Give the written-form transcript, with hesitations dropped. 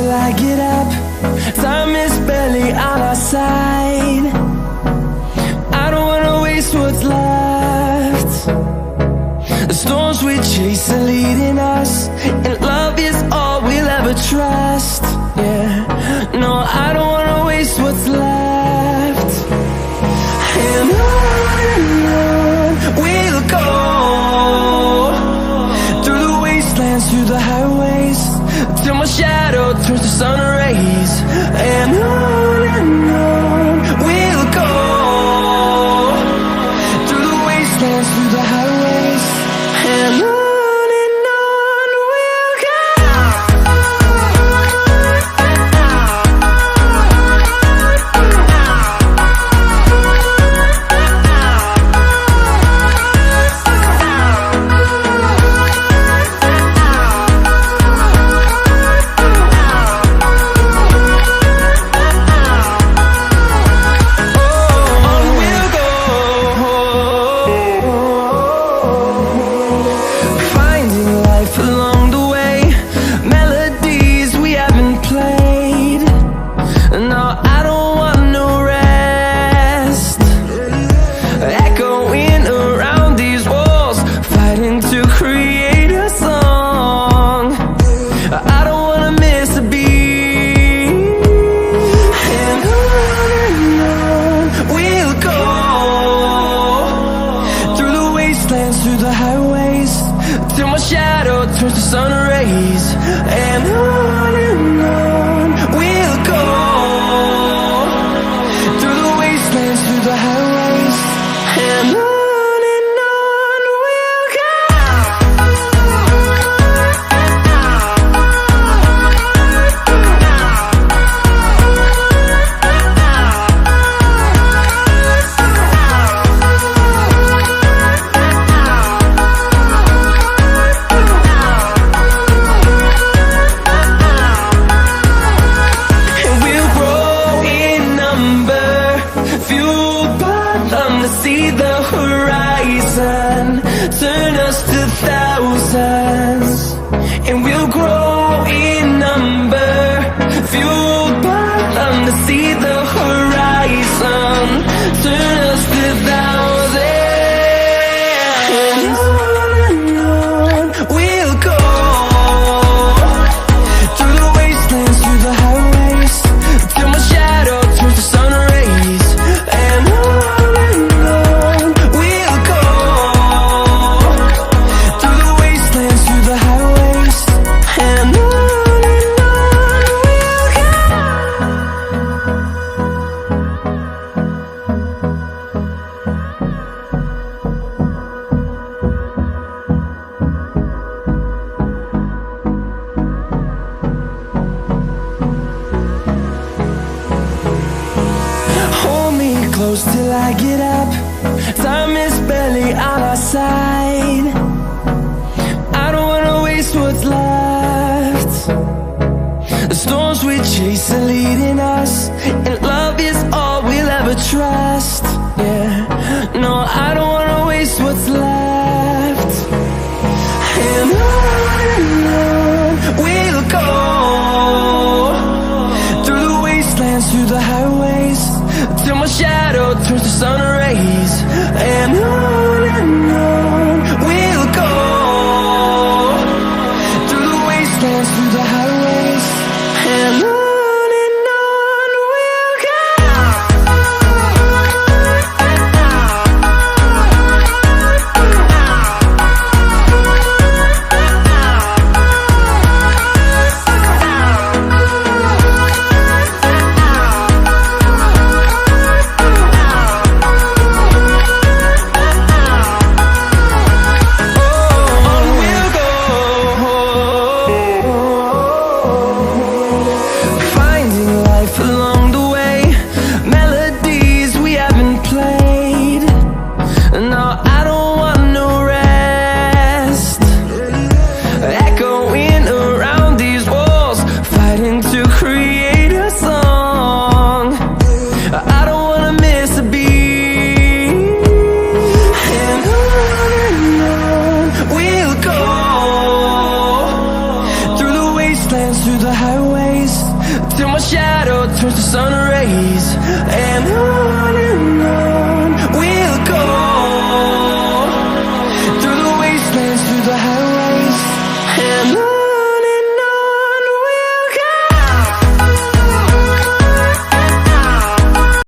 till I get up. Time is barely on our side. I don't wanna waste what's left. The storms we chase are leading us, and love is all we'll ever trust. Yeah, no, I don't wanna waste what's left. And on we'll go, through the wastelands, through the highways, till my shadow turns to sun rays. And on we'll go, through the wastelands, through the highways, and on we'll go. Through the highways, till my shadow turns to sun rays. And on we'll go, through the wastelands, through the highways, and on we'll go. See the horizon, turn us to thousands, and we'll grow in number, fueled by them. To see the horizon, turn us to thousands, and on we'll go, through the wastelands, through the highways, till my shadow turns to sun rays. And close till I get up. Time is barely on our side. I don't wanna waste what's left. The storms we chase are leading us, and love is all we'll ever trust. Yeah, no, I don't wanna waste what's left. And on we'll go, through the wastelands, through the highways, till my shadow turns to sun rays. And on we'll go, through the wastelands, through the highways, and on we'll go. breeze. And